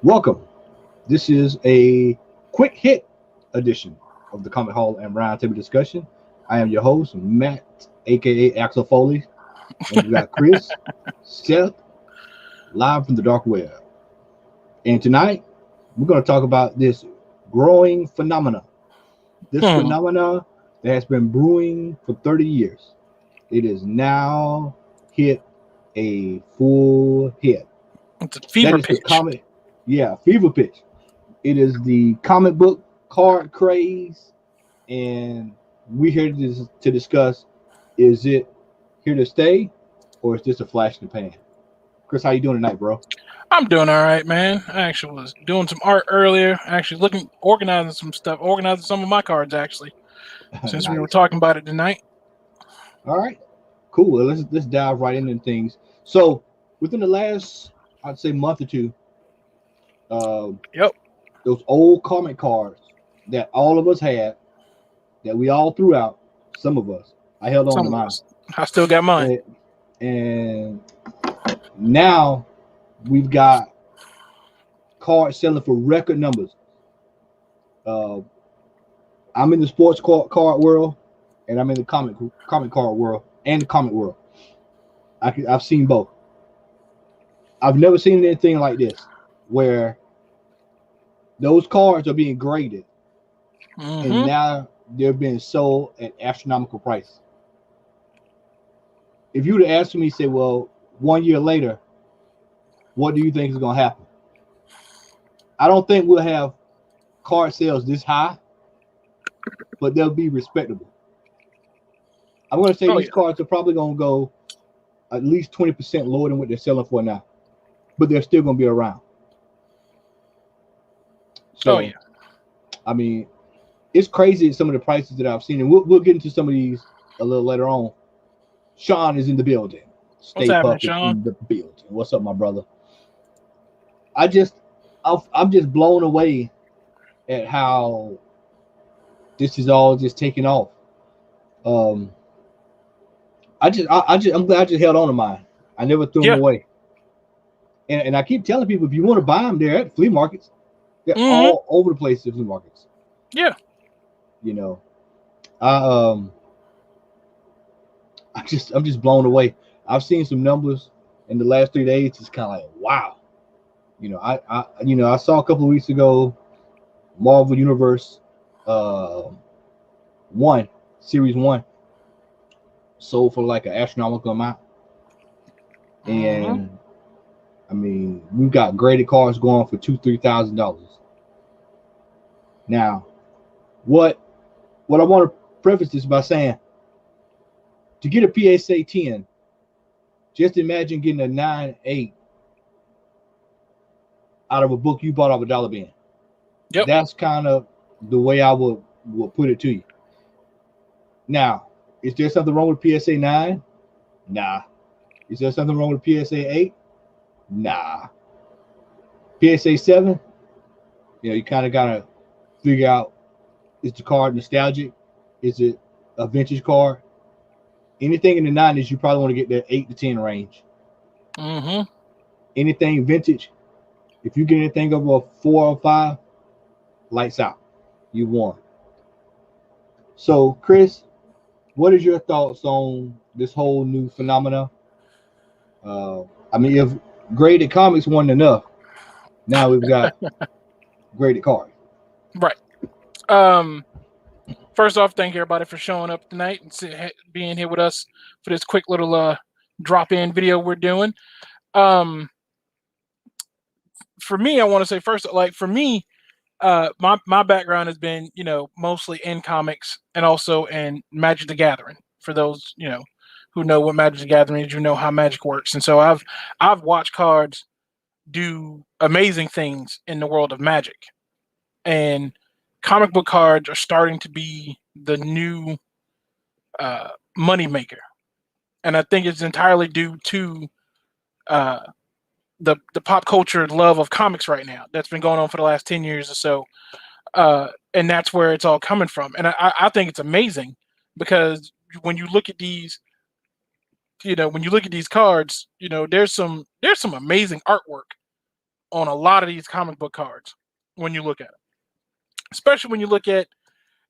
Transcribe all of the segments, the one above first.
Welcome. This is a quick hit edition of the Comic Hall and Roundtable discussion. I am your host, Matt, aka Axel Foley, and we got Chris, Seth, live from the dark web. And tonight, we're going to talk about this growing phenomena. This phenomena that has been brewing for 30 years. It is now hit a full hit. It's a fever pitch. Fever pitch. It is the comic book card craze, and we're here to discuss: is it here to stay, or is this a flash in the pan? Chris, how you doing tonight, bro? I'm doing all right, man. I actually was doing some art earlier. Actually organizing some stuff, organizing some of my cards actually. Since Nice. we were talking about it tonight. All right, cool. Well, let's dive right into things. So within the last, I'd say, month or two, those old comic cards that all of us had, that we all threw out. Some of us, I held on to mine. I still got mine. And now we've got cards selling for record numbers. I'm in the sports card world, and I'm in the comic card world and the comic world. I've seen both. I've never seen anything like this, where those cards are being graded, and now they're being sold at astronomical price. If you would have asked me, say, well, 1 year later, what do you think is going to happen? I don't think we'll have card sales this high, but they'll be respectable. I'm going to say these cards are probably going to go at least 20% lower than what they're selling for now, but they're still going to be around. So, I mean, it's crazy some of the prices that I've seen, and we'll get into some of these a little later on. Sean is in the building. What's happening, Sean? In the building. What's up, my brother? I'm just blown away at how this is all just taking off. I'm glad I just held on to mine. I never threw them away. And I keep telling people, if you want to buy them, they're at flea markets. They're all over the place at flea markets. Yeah. You know, I'm just blown away. I've seen some numbers in the last 3 days. It's kind of like, wow. You know, I saw a couple of weeks ago, Marvel Universe Series 1 sold for like an astronomical amount. And I mean, we've got graded cards going for $2,000-$3,000. Now, what I want to preface this by saying, to get a PSA 10, just imagine getting a 9.8 out of a book you bought off a dollar bin. Yep. That's kind of the way I will put it to you. Now, is there something wrong with PSA 9? Nah. Is there something wrong with PSA 8? Nah. PSA 7? You kind of got to figure out, is the card nostalgic? Is it a vintage card? Anything in the 90s, you probably want to get that 8 to 10 range. Anything vintage, if you get anything over a 4 or 5, lights out. You won. So, Chris, what is your thoughts on this whole new phenomena? I mean, if graded comics weren't enough, now we've got graded cards. Right. First off, thank everybody for showing up tonight and being here with us for this quick little drop-in video we're doing. For me, I want to say first, like for me, my background has been, mostly in comics and also in Magic the Gathering. For those, who know what Magic the Gathering is, how Magic works. And so I've watched cards do amazing things in the world of Magic. And comic book cards are starting to be the new money maker. And I think it's entirely due to the pop culture love of comics right now that's been going on for the last 10 years or so. And that's where it's all coming from. And I think it's amazing because when you look at these, cards, there's some amazing artwork on a lot of these comic book cards when you look at them, especially when you look at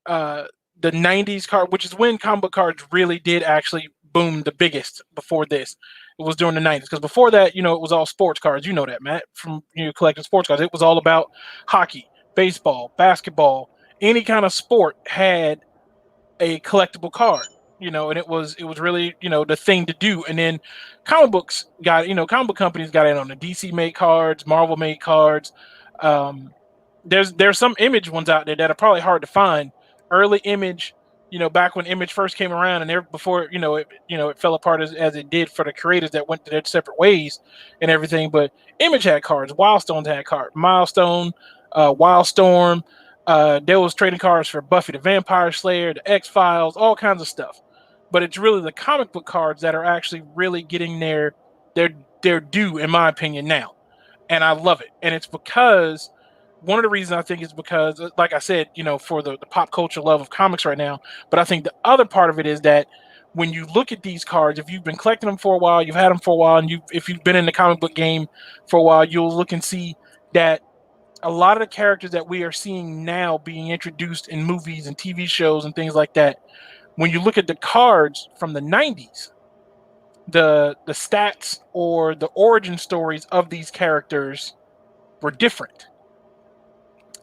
the 90s card, which is when comic book cards really did actually boom the biggest. Before this, it was during the 90s, because before that, it was all sports cards. You know that, Matt, from collecting sports cards. It was all about hockey, baseball, basketball, any kind of sport had a collectible card, and it was really, the thing to do. And then comic books got, comic book companies got in on the DC made cards, Marvel made cards. There's some Image ones out there that are probably hard to find. Early Image, back when Image first came around, and there before, it fell apart as it did for the creators that went their separate ways and everything. But Image had cards, Wildstones had cards, Milestone, Wildstorm. There was trading cards for Buffy the Vampire Slayer, the X-Files, all kinds of stuff. But it's really the comic book cards that are actually really getting their due, in my opinion, now. And I love it. And it's because one of the reasons I think is because, like I said, for the pop culture love of comics right now. But I think the other part of it is that when you look at these cards, if you've been collecting them for a while, you've had them for a while, and if you've been in the comic book game for a while, you'll look and see that a lot of the characters that we are seeing now being introduced in movies and TV shows and things like that, when you look at the cards from the 90s, the stats or the origin stories of these characters were different.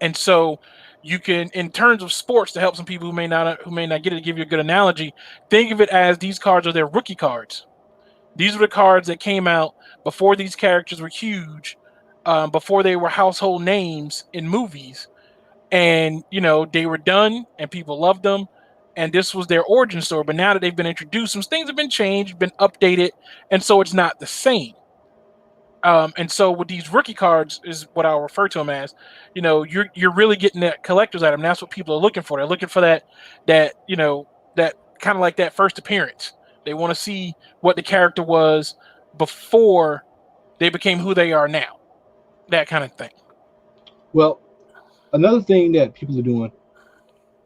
And so you can, in terms of sports, to help some people who may not get it, to give you a good analogy, think of it as these cards are their rookie cards. These are the cards that came out before these characters were huge, before they were household names in movies, and they were done and people loved them, and this was their origin story. But now that they've been introduced, some things have been changed, been updated, and so it's not the same. And so with these rookie cards is what I'll refer to them as. You're really getting that collector's item. That's what people are looking for. They're looking for that that kind of like that first appearance. They want to see what the character was before they became who they are now. That kind of thing. Well, another thing that people are doing,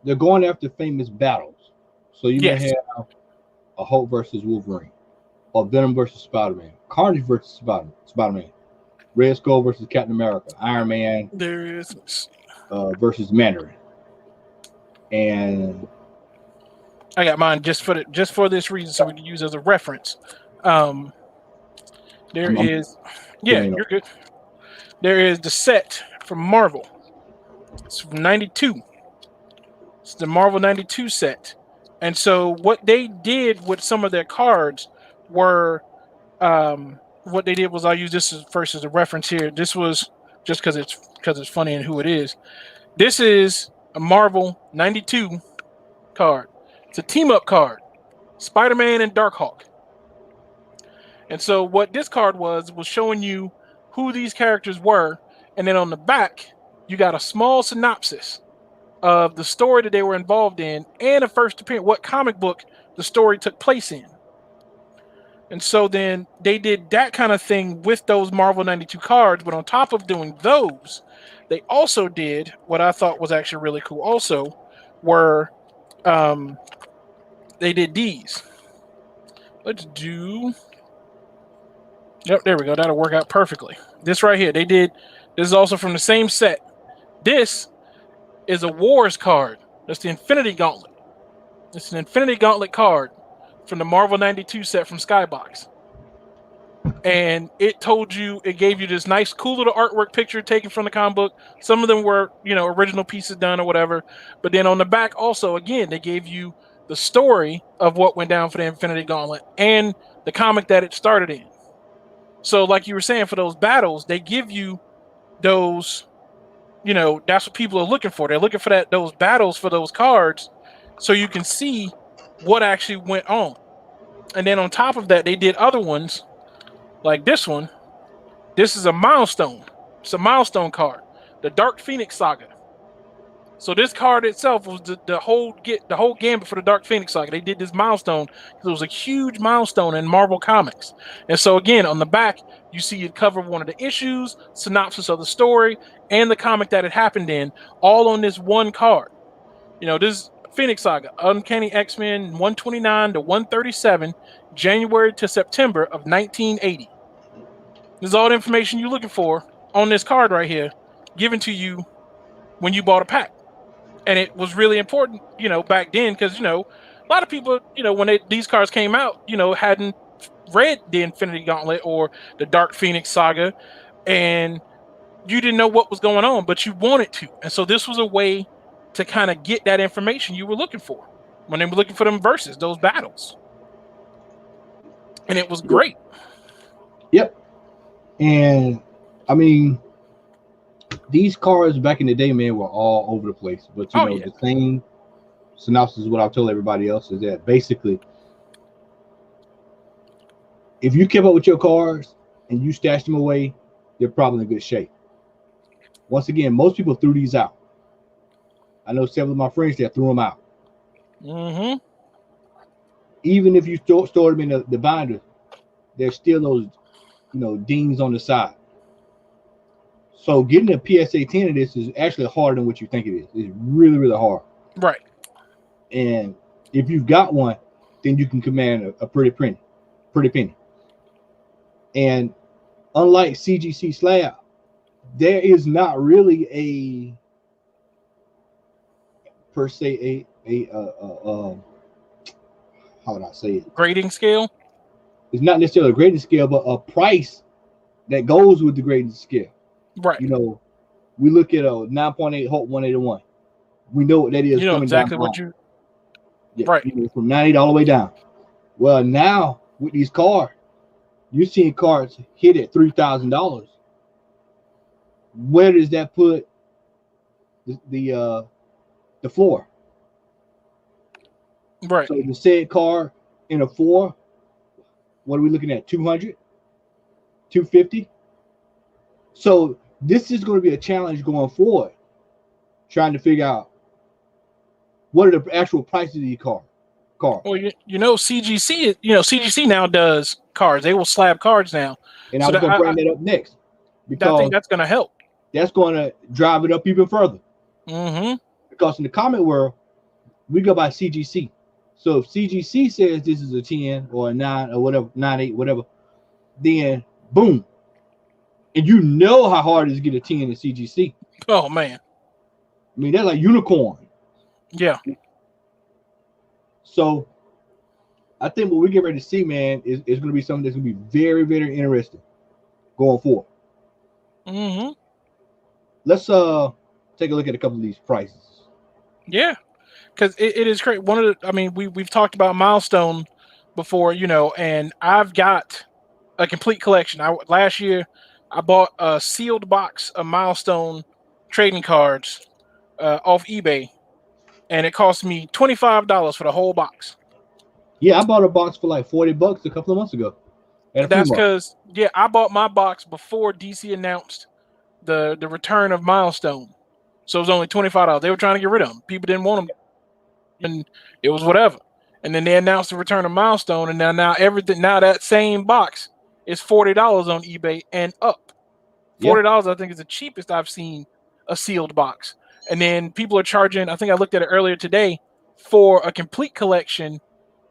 they're going after famous battles. So you may have a Hulk versus Wolverine, or Venom versus Spider-Man, Carnage versus Spider-Man, Red Skull versus Captain America, Iron Man versus Mandarin. And I got mine just for this reason, so we can use as a reference. You're good. There is the set from Marvel. It's from 92. It's the Marvel 92 set. And so what they did with some of their cards were, what they did was, I'll use this first as a reference here. This was just because it's funny and who it is. This is a Marvel 92 card. It's a team-up card. Spider-Man and Darkhawk. And so what this card was showing you who these characters were, and then on the back, you got a small synopsis of the story that they were involved in and a first appearance, what comic book the story took place in. And so then they did that kind of thing with those Marvel 92 cards, but on top of doing those, they also did what I thought was actually really cool also, were they did these. Let's do... Yep, there we go. That'll work out perfectly. This right here, this is also from the same set. This is a Wars card. That's the Infinity Gauntlet. It's an Infinity Gauntlet card from the Marvel 92 set from Skybox. And it gave you this nice, cool little artwork picture taken from the comic book. Some of them were, original pieces done or whatever. But then on the back also, again, they gave you the story of what went down for the Infinity Gauntlet and the comic that it started in. So like you were saying, for those battles, they give you those, that's what people are looking for. They're looking for those battles for those cards so you can see what actually went on. And then on top of that, they did other ones like this one. This is a milestone. It's a milestone card, the Dark Phoenix Saga. So this card itself was the whole gambit for the Dark Phoenix Saga. They did this milestone because it was a huge milestone in Marvel Comics. And so again, on the back, you see it cover one of the issues, synopsis of the story, and the comic that it happened in, all on this one card. This Phoenix Saga, Uncanny X-Men 129 to 137, January to September of 1980. This is all the information you're looking for on this card right here, given to you when you bought a pack. And it was really important, back then, because, a lot of people, when these cards came out, hadn't read the Infinity Gauntlet or the Dark Phoenix Saga, and you didn't know what was going on, but you wanted to. And so this was a way to kind of get that information you were looking for when they were looking for them verses, those battles. And it was great. Yep. And I mean, these cards back in the day, man, were all over the place. But the same synopsis is what I've told everybody else is that basically, if you kept up with your cards and you stashed them away, they're probably in good shape. Once again, most people threw these out. I know several of my friends that threw them out. Mm-hmm. Even if you stored them in the binder, there's still those, dings on the side. So getting a PSA 10 of this is actually harder than what you think it is. It's really, really hard. Right. And if you've got one, then you can command a pretty penny. And unlike CGC Slab, there is not really a per se how would I say it? Grading scale? It's not necessarily a grading scale, but a price that goes with the grading scale. Right. We look at a 9.8 Hulk 181. We know what that is. You know exactly what you. Yeah, right. From 90 all the way down. Well, now with these cards, you're seeing cards hit at $3,000. Where does that put the floor? Right. So the said card in a 4, what are we looking at? 200, 250. So this is going to be a challenge going forward, trying to figure out what are the actual prices of these cards. Well, CGC, CGC now does cards. They will slab cards now. And I was going to bring that up next, because I think that's going to help. That's going to drive it up even further. Mm-hmm. Because in the comic world, we go by CGC. So if CGC says this is a 10 or a 9 or whatever, 9.8, whatever, then boom. And you know how hard it is to get a 10 in CGC. Oh, man. I mean, that's like unicorn. Yeah. So I think what we get ready to see, man, is going to be something that's going to be very, very interesting going forward. Mm-hmm. Let's take a look at a couple of these prices. Yeah, because it is great. We've talked about Milestone before, and I've got a complete collection. Last year I bought a sealed box of Milestone trading cards off eBay, and it cost me $25 for the whole box. Yeah, I bought a box for like $40 a couple of months ago. That's because I bought my box before DC announced the return of Milestone, so it was only $25. They were trying to get rid of them. People didn't want them, and it was whatever. And then they announced the return of Milestone, and now everything. Now that same box is $40 on eBay and up. $40, I think, is the cheapest I've seen a sealed box. And then people are charging. I think I looked at it earlier today for a complete collection.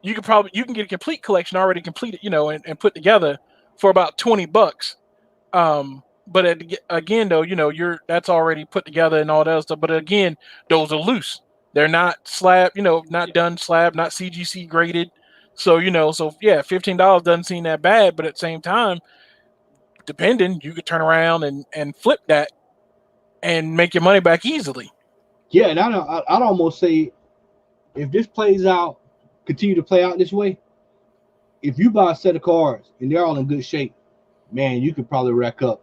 You can get a complete collection already completed, and put together for about $20. But again, though, that's already put together and all that stuff. But again, those are loose. They're not slab, not done slab, not CGC graded. So, $15 doesn't seem that bad. But at the same time, depending, you could turn around and flip that and make your money back easily. Yeah, and I'd almost say if this continue to play out this way, if you buy a set of cards and they're all in good shape, man, you could probably rack up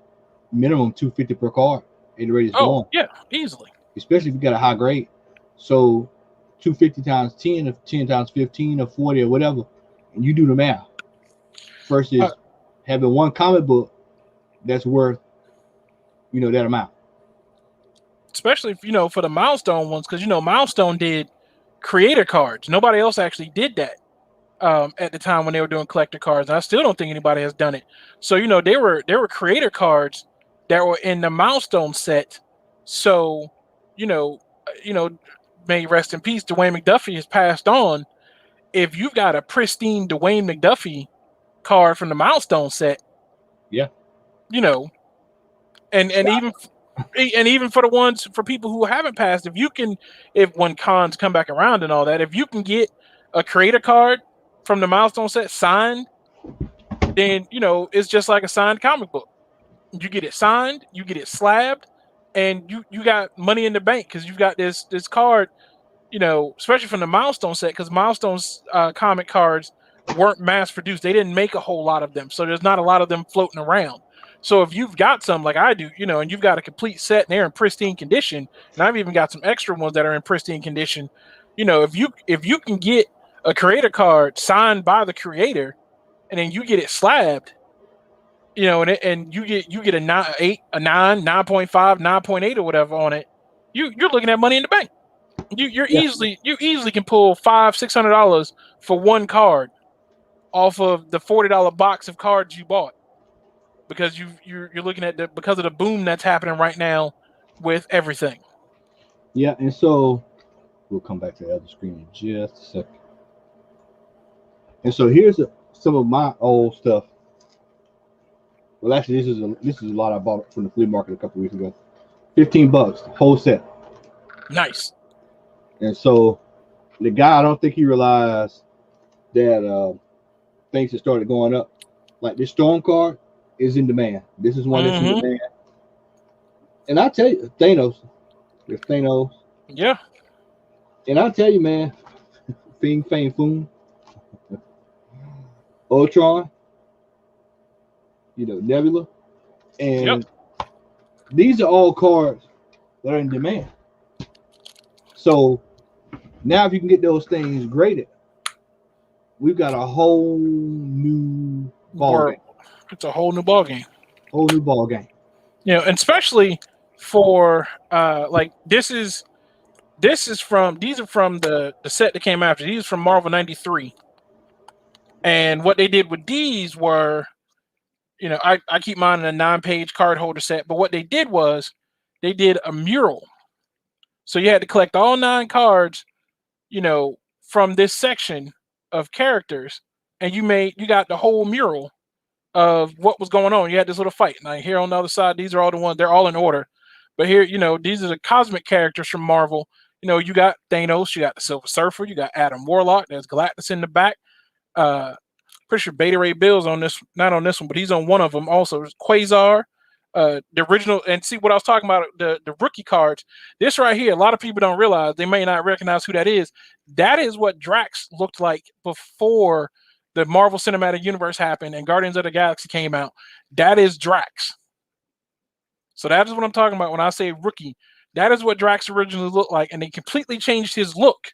minimum $250 per card and the rate is going. Yeah, easily. Especially if you got a high grade. So $250 times 10, or 10 times 15 or 40 or whatever, and you do the math. Versus having one comic book that's worth, that amount. Especially if, for the Milestone ones, because Milestone did creator cards. Nobody else actually did that at the time when they were doing collector cards. And I still don't think anybody has done it. So they were creator cards that were in the Milestone set. So may rest in peace, Dwayne McDuffie has passed on. If you've got a pristine Dwayne McDuffie card from the Milestone set, And even for the ones for people who haven't passed, if when cons come back around and all that, if you can get a creator card from the milestone set signed, then it's just like a signed comic book. You get it signed, you get it slabbed, and you got money in the bank because you've got this card. Especially from the milestone set, because milestones comic cards weren't mass produced. They didn't make a whole lot of them, so there's not a lot of them floating around. So if you've got some like I do, and you've got a complete set and they're in pristine condition, and I've even got some extra ones that are in pristine condition, if you can get a creator card signed by the creator, and then you get it slabbed, and you get a 9, 8, a 9, 9.5, 9.8 or whatever on it, you're looking at money in the bank. You easily can pull $500-$600 for one card off of the $40 box of cards you bought, because you're looking at because of the boom that's happening right now with everything. Yeah, and so we'll come back to the other screen in just a second. And so here's some of my old stuff. Well, actually, this is a lot I bought from the flea market a couple weeks ago. $15, the whole set. Nice. And so the guy, I don't think he realized that things had started going up. Like this Storm card is in demand. This is one that's in demand. And I tell you, Thanos. There's Thanos. Yeah. And I tell you, man, Fing Fang Foom, Ultron, Nebula. And these are all cards that are in demand. So now if you can get those things graded, we've got a whole new ball game. It's a whole new ball game. Whole new ball game. And especially for like these are from the set that came after. These are from Marvel 93. And what they did with these were, I keep mine in a 9-page card holder set, but what they did was they did a mural. So you had to collect all 9 cards, from this section of characters, and you got the whole mural of what was going on. You had this little fight. Now here on the other side, these are all the ones, they're all in order. But here, these are the cosmic characters from Marvel. You got Thanos, you got the Silver Surfer, you got Adam Warlock, there's Galactus in the back. Pretty sure Beta Ray Bill's on this, not on this one, but he's on one of them also. Quasar. The original, and see what I was talking about, the rookie cards. This right here, a lot of people don't realize, they may not recognize who that is. That is what Drax looked like before the Marvel Cinematic Universe happened and Guardians of the Galaxy came out. That is Drax. So that is what I'm talking about when I say rookie. That is what Drax originally looked like, and they completely changed his look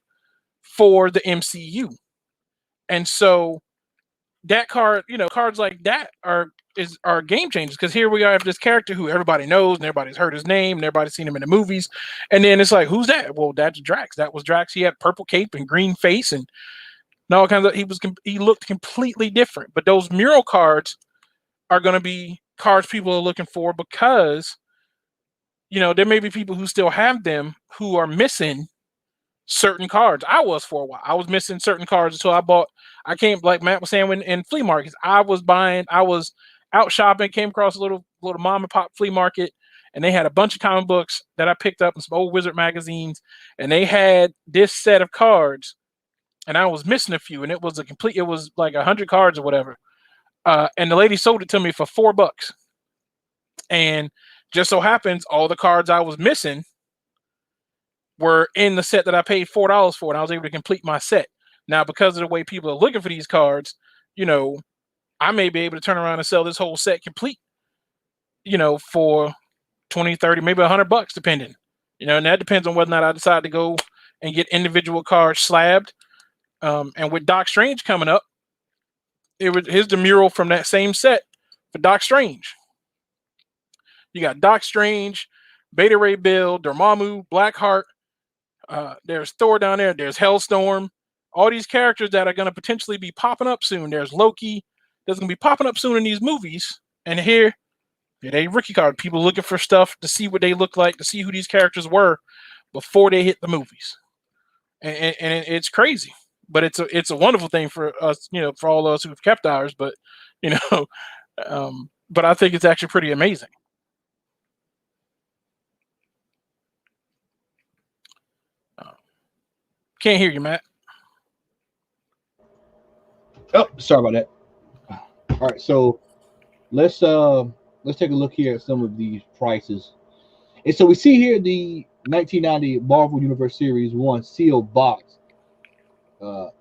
for the MCU. And so that card, cards like that are game changers, because here we have this character who everybody knows and everybody's heard his name and everybody's seen him in the movies, and then it's like, who's that? Well, that's Drax. That was Drax. He had purple cape and green face and all kinds of. He looked completely different. But those mural cards are going to be cards people are looking for, because there may be people who still have them who are missing certain cards. I was for a while. I was missing certain cards until I came, like Matt was saying, in flea markets. I was out shopping, came across a little mom and pop flea market, and they had a bunch of comic books that I picked up in some old Wizard magazines, and they had this set of cards, and I was missing a few, and it was like 100 cards or whatever. And the lady sold it to me for $4. And just so happens all the cards I was missing were in the set that I paid $4 for, and I was able to complete my set. Now, because of the way people are looking for these cards, I may be able to turn around and sell this whole set complete, for 20, 30, maybe $100, depending. And that depends on whether or not I decide to go and get individual cards slabbed. And with Doc Strange coming up, here's the mural from that same set for Doc Strange. You got Doc Strange, Beta Ray Bill, Dormammu, Blackheart. There's Thor down there. There's Hellstorm. All these characters that are going to potentially be popping up soon. There's Loki. That's going to be popping up soon in these movies. And here they rookie card. People looking for stuff to see what they look like, to see who these characters were before they hit the movies. And it's crazy. But it's a wonderful thing for us, for all of us who've kept ours. But, but I think it's actually pretty amazing. Can't hear you, Matt. Oh, sorry about that. All right, so let's take a look here at some of these prices. And so we see here the 1990 Marvel Universe Series 1 sealed box. The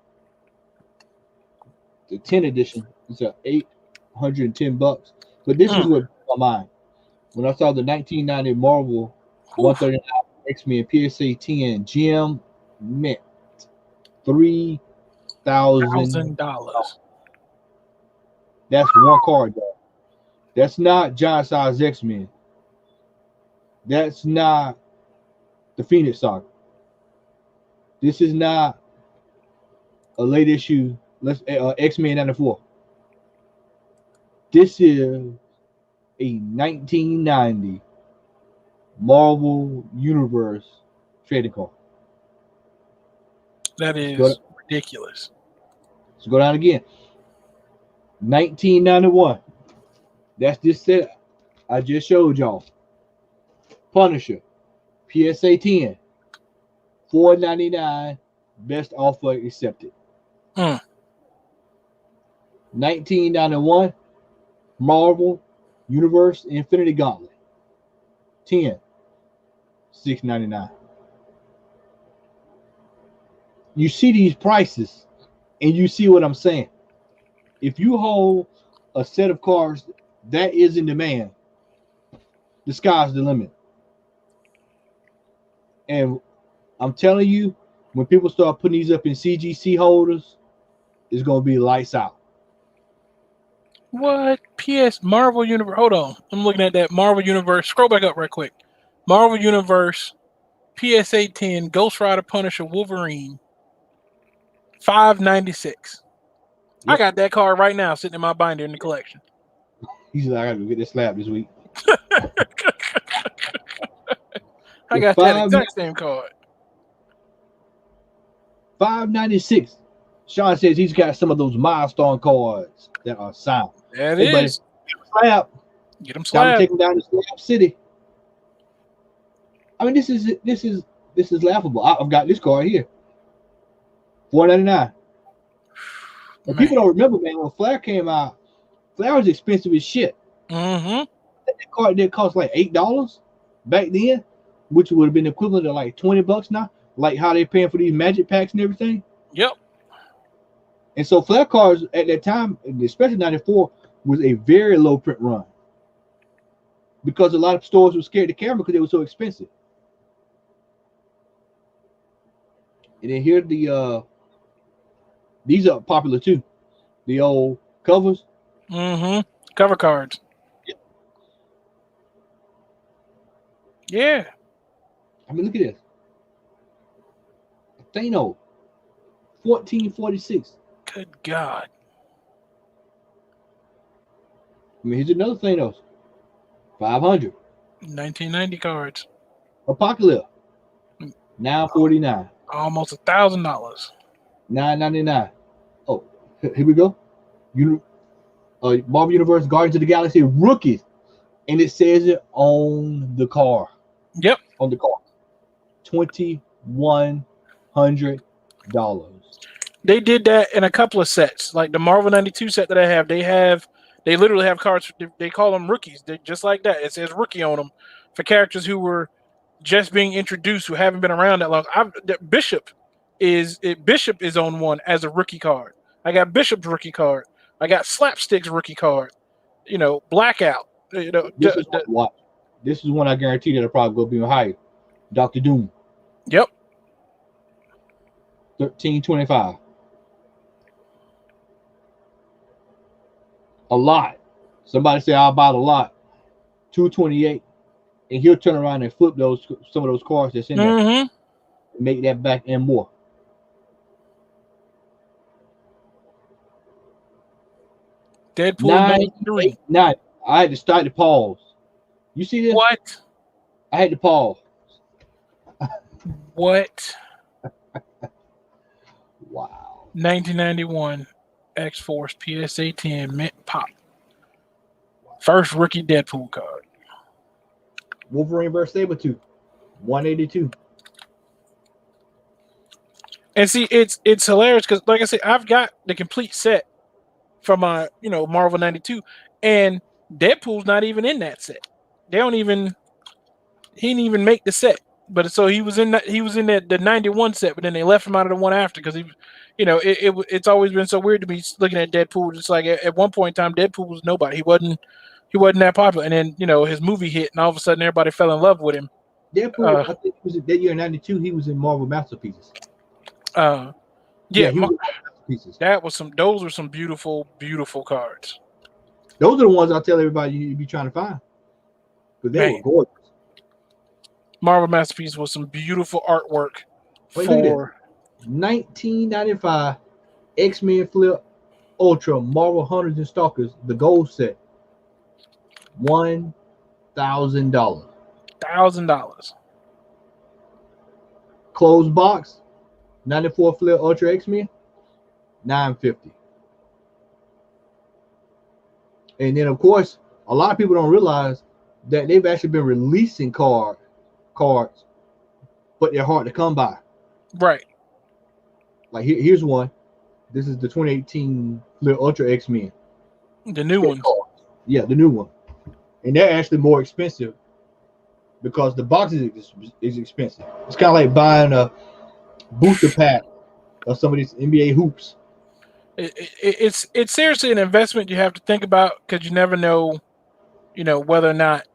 10 edition is $810. But this is what blew my mind. When I saw the 1990 Marvel 139 X-Men PSA 10 gem mint $3,000. That's one card, though. That's not giant size X-Men. That's not the Phoenix Saga. This is not a late issue. X-Men 94. This is a 1990 Marvel Universe trading card. That is ridiculous. Let's go down again. 1991. That's this set I just showed y'all. Punisher, PSA 10, $4.99. Best offer accepted. 1991 Marvel Universe Infinity Gauntlet, 10, $6.99. You see these prices, and you see what I'm saying. If you hold a set of cards that is in demand, the sky's the limit. And I'm telling you, when people start putting these up in CGC holders, it's going to be lights out. What? Marvel Universe. Hold on. I'm looking at that Marvel Universe. Scroll back up right quick. Marvel Universe PSA 10 Ghost Rider Punisher Wolverine $5.96. Yep. I got that card right now sitting in my binder in the collection. He's like, I got to get this slab this week. I got that exact same card. $5.96. Sean says he's got some of those milestone cards that are signed. That is. Buddy, slab. Get them slab. Take them down to Slab City. I mean, this is laughable. I've got this card here. $4.99. And people don't remember, man, when Flair came out, Flair was expensive as shit. Mm-hmm. That card did cost like $8 back then, which would have been equivalent to like $20 now, like how they're paying for these magic packs and everything. Yep. And so Flair cards at that time, especially 94, was a very low print run because a lot of stores were scared to carry because they were so expensive. And then here these are popular too. The old covers. Mm-hmm. Cover cards. Yeah. I mean, look at this. Thanos, 1446. Good God. I mean, here's another Thanos, 500. 1990 cards. Apocalypse, $9.49. Almost $1,000. $9.99. Oh, here we go. Marvel Universe Guardians of the Galaxy rookies, and it says it on the car. Yep. On the car. $2,100. They did that in a couple of sets, like the Marvel 92 set that I have. They literally have cards. They call them rookies. They're just like that. It says rookie on them for characters who were just being introduced, who haven't been around that long. Bishop is on one as a rookie card. I got Bishop's rookie card. I got Slapstick's rookie card. Blackout. This is one I guarantee that'll probably go be higher. Dr. Doom. Yep. $13.25. A lot. Somebody say I'll buy a lot. $2.28, and he'll turn around and flip some of those cards that's in there, and make that back and more. Deadpool #3. I had to start to pause. You see this? What? I had to pause. What? Wow. 1991 X-Force PSA 10 mint pop. First rookie Deadpool card. Wolverine vs. Sabretooth, $182. And see, it's hilarious because, like I said, I've got the complete set from my Marvel '92, and Deadpool's not even in that set. They don't even he didn't even make the set. But so he was in the '91 set, but then they left him out of the one after because it's always been so weird to me looking at Deadpool. Just like at one point in time, Deadpool was nobody. He wasn't that popular, and then his movie hit, and all of a sudden everybody fell in love with him. Deadpool, I think it was that year in '92. He was in Marvel Masterpieces. Yeah, he was in Masterpieces. Those were some beautiful, beautiful cards. Those are the ones I tell everybody you be trying to find because they were gorgeous. Marvel Masterpiece was some beautiful artwork. Wait, look at this. 1995 X-Men Flip Ultra Marvel Hunters and Stalkers, the gold set. $1,000. $1,000. Closed box, 94 Flip Ultra X-Men, $950. And then of course, a lot of people don't realize that they've actually been releasing cards, but they're hard to come by. Right. Like here's one. This is the 2018 Flip Ultra X-Men. The new one. Yeah, the new one. And they're actually more expensive because the box is expensive. It's kind of like buying a booster pack of some of these NBA hoops. It's seriously an investment you have to think about because you never know, whether or not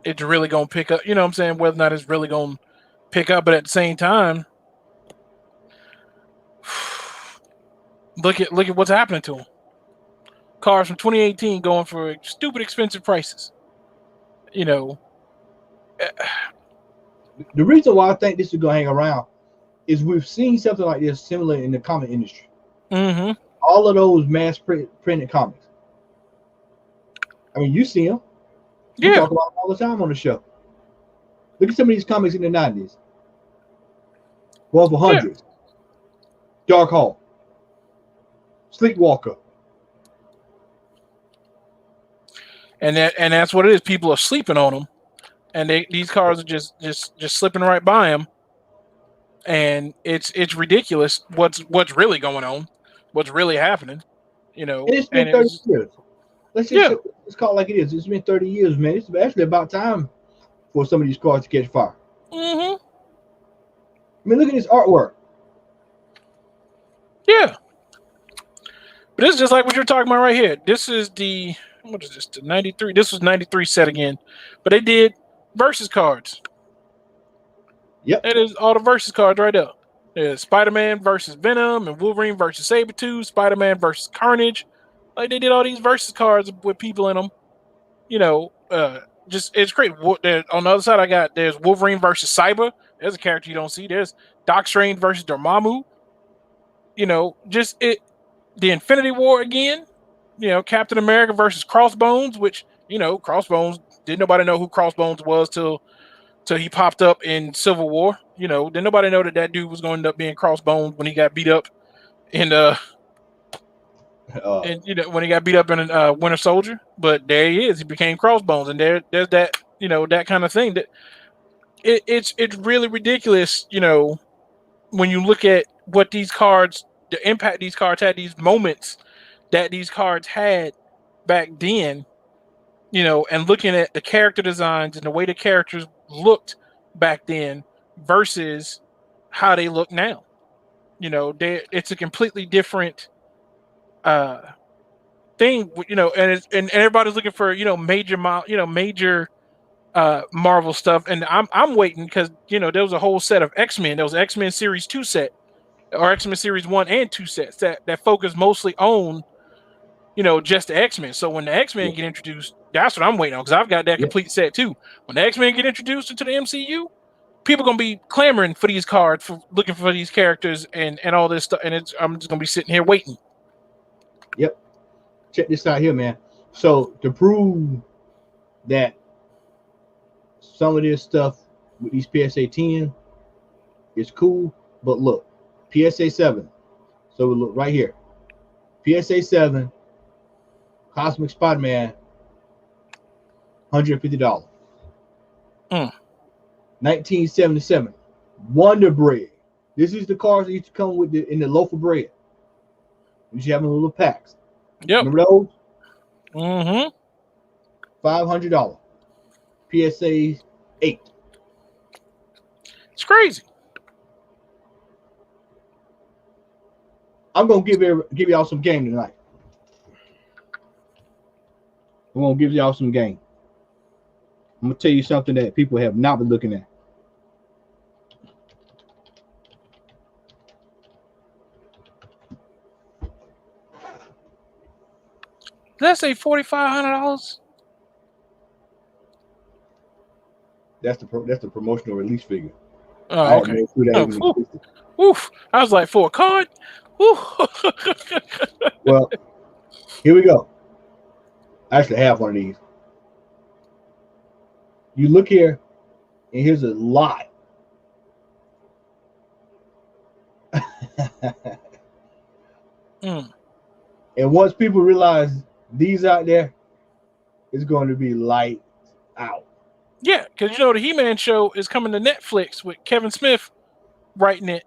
it's really going to pick up. You know what I'm saying? Whether or not it's really going to pick up. But at the same time, look at what's happening to them. Cars from 2018 going for stupid expensive prices. The reason why I think this is going to hang around is we've seen something like this similar in the comic industry. Mm-hmm. All of those mass printed comics. I mean, you see them. We talk about them all the time on the show. Look at some of these comics in the 90s. One for hundreds. Dark Hawk. Sleepwalker. And that's what it is. People are sleeping on them, and these cars are just slipping right by them, and it's ridiculous. What's really going on? What's really happening? And it's been 30 years. Let's call it like it is. It's been 30 years, man. It's actually about time for some of these cars to catch fire. Mm-hmm. I mean, look at this artwork. Yeah. But this is just like what you're talking about right here. This is the what is this? The 93. This was 93 set again. But they did versus cards. Yep. That is all the versus cards right there. There's Spider-Man versus Venom and Wolverine versus Sabretooth, Spider-Man versus Carnage. Like they did all these versus cards with people in them. Just it's great. On the other side, there's Wolverine versus Cyber. There's a character you don't see. There's Doc Strange versus Dormammu. The Infinity War again. Captain America versus Crossbones, which Crossbones didn't nobody know who Crossbones was till he popped up in Civil War. Didn't nobody know that dude was going to end up being Crossbones when he got beat up in when he got beat up in Winter Soldier. But there he is. He became Crossbones, and there's that that kind of thing. That it's really ridiculous. When you look at what these cards, the impact these cards had, these moments that these cards had back then, and looking at the character designs and the way the characters looked back then versus how they look now. It's a completely different thing, and everybody's looking for major Marvel stuff, and I'm waiting because there was a whole set of X-Men. There was X-Men Series 2 set or X-Men Series 1 and 2 sets that focus mostly on just the X-Men. So when the X-Men get introduced, that's what I'm waiting on because I've got that complete set too. When the X-Men get introduced into the MCU, people gonna be clamoring for these cards, for looking for these characters and all this stuff, and I'm just gonna be sitting here waiting. Yep. Check this out here, man. So to prove that some of this stuff with these PSA 10 is cool, but look, PSA 7. So we look right here. PSA 7, Cosmic Spider-Man, $150. 1977, Wonder Bread, This is the cards that used to come with in the loaf of bread. You used to have them in little packs. Yep. Remember those? Mm-hmm. $500. PSA 8. It's crazy. I'm gonna give y'all some game tonight. I'm gonna give y'all some game. I'm gonna tell you something that people have not been looking at. Did that say $4,500? That's the promotional release figure. Oh, okay. Oof. I was like, for a card? Well, here we go. I actually have one of these. You look here, and here's a lot. Mm. And once people realize these out there, it's going to be light out. Yeah, because you know the He-Man show is coming to Netflix with Kevin Smith writing it,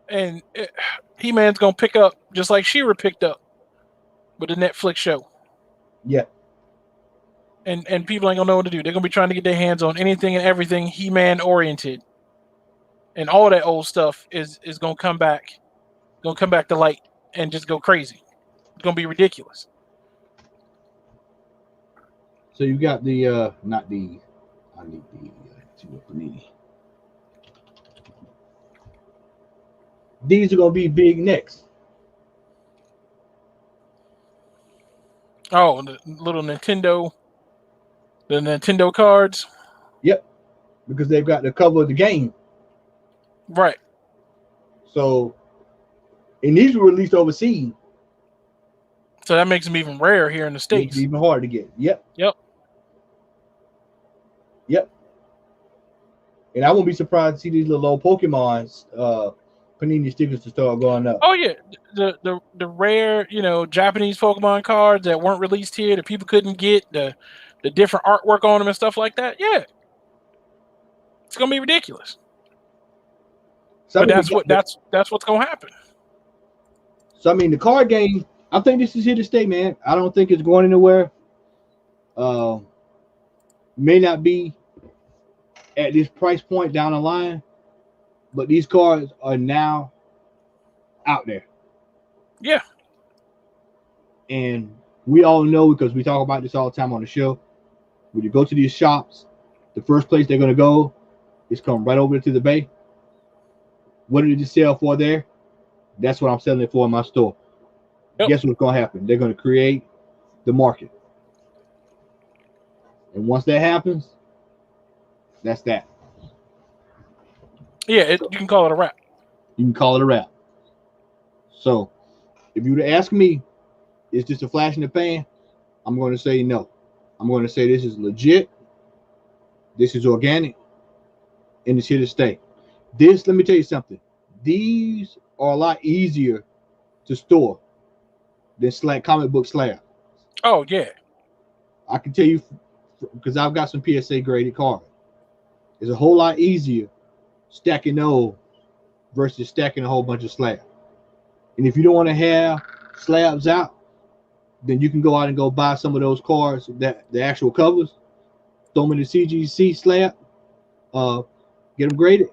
and He-Man's gonna pick up just like She-Ra picked up with the Netflix show. Yeah. And people ain't gonna know what to do. They're gonna be trying to get their hands on anything and everything He-Man oriented, and all that old stuff is gonna come back to light and just go crazy. It's gonna be ridiculous. So you got the not the I need the these are gonna be big next. Oh, the little Nintendo cards. Yep, because they've got the cover of the game. Right. So, and these were released overseas. So that makes them even rare here in the States. Makes it even hard to get. Yep. And I won't be surprised to see these little old Pokemons, Panini stickers to start going up. Oh yeah, the rare, Japanese Pokemon cards that weren't released here that people couldn't get, the different artwork on them and stuff like that. Yeah, it's gonna be ridiculous. But that's what's gonna happen. So I mean, the card game, I think this is here to stay, man. I don't think it's going anywhere. May not be at this price point down the line, but these cards are now out there. Yeah. And we all know, because we talk about this all the time on the show, when you go to these shops, the first place they're going to go is come right over to the bay. What did it sell for there? That's what I'm selling it for in my store. Yep. Guess what's going to happen? They're going to create the market. And once that happens, that's that. Yeah, you can call it a wrap. You can call it a wrap. So, if you were to ask me, is this a flash in the pan? I'm going to say no. I'm going to say this is legit. This is organic. And it's here to stay. Let me tell you something. These are a lot easier to store than comic book slab. Oh, yeah. I can tell you, because I've got some PSA graded cards. It's a whole lot easier stacking those versus stacking a whole bunch of slabs. And if you don't want to have slabs out, then you can go out and go buy some of those cards, that the actual covers, throw them in the CGC slab, get them graded,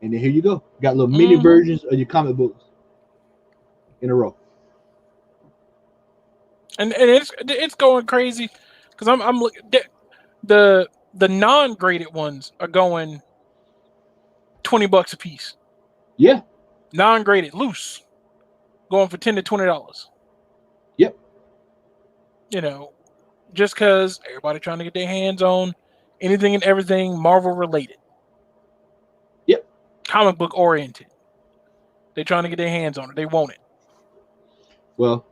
and then here you go. Got little mini versions of your comic books in a row. And it's going crazy because I'm looking. The non-graded ones are going $20 a piece. Yeah. Non-graded loose, going for $10 to $20. Yep. Just because everybody trying to get their hands on anything and everything Marvel related. Yep. Comic book oriented. They're trying to get their hands on it. They want it. Well,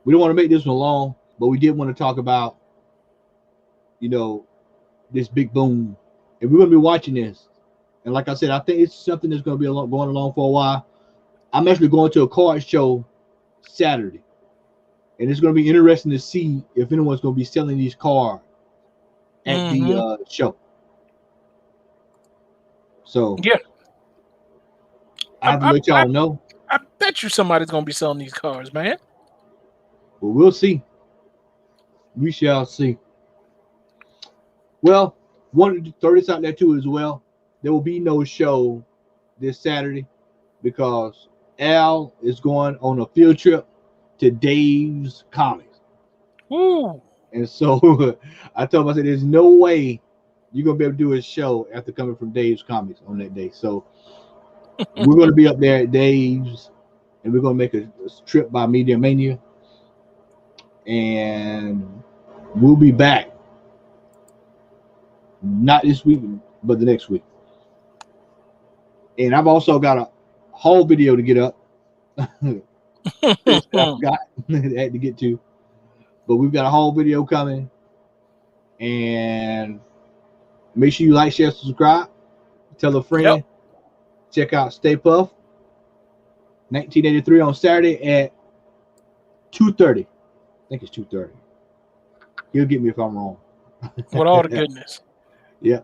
we don't want to make this one long, but we did want to talk about, this big boom. And we're going to be watching this. And like I said, I think it's something that's going to be going along for a while. I'm actually going to a card show Saturday. And it's going to be interesting to see if anyone's going to be selling these cards at the show. So Yeah. I have to let y'all know. I bet you somebody's gonna be selling these cars, man. But we'll see. We shall see. Well, wanted to throw this out there too as well. There will be no show this Saturday because Al is going on a field trip to Dave's Comics. Woo. And so I told him, I said, there's no way you're going to be able to do a show after coming from Dave's Comics on that day. So we're going to be up there at Dave's, and we're going to make a trip by Media Mania. And we'll be back. Not this week, but the next week. And I've also got a haul video to get up. I forgot I had to get to. But we've got a haul video coming. And make sure you like, share, subscribe. Tell a friend. Yep. Check out Stay Puff 1983 on Saturday at 2:30. I think it's 2:30. He'll get me if I'm wrong. With all the goodness. Yeah.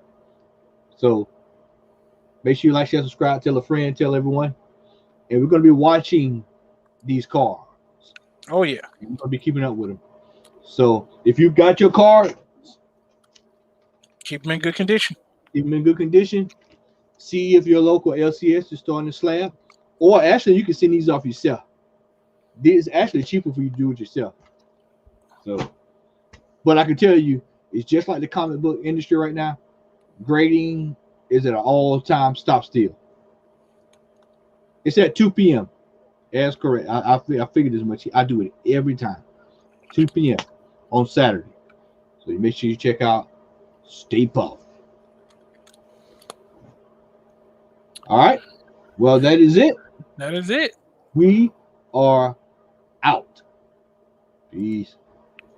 So make sure you like, share, subscribe, tell a friend, tell everyone. And we're going to be watching these cars. Oh, yeah. We're going to be keeping up with them. So if you've got your car, keep them in good condition. Keep them in good condition. See if your local LCS is starting to slab. Or actually, you can send these off yourself. It's actually cheaper for you to do it yourself. So, but I can tell you, it's just like the comic book industry right now. Grading is at an all-time stop still. It's at 2 p.m. That's correct. I figured as much. I do it every time. 2 p.m. on Saturday. So you make sure you check out Stay Puft. All right. Well, that is it. That is it. We are out. Peace.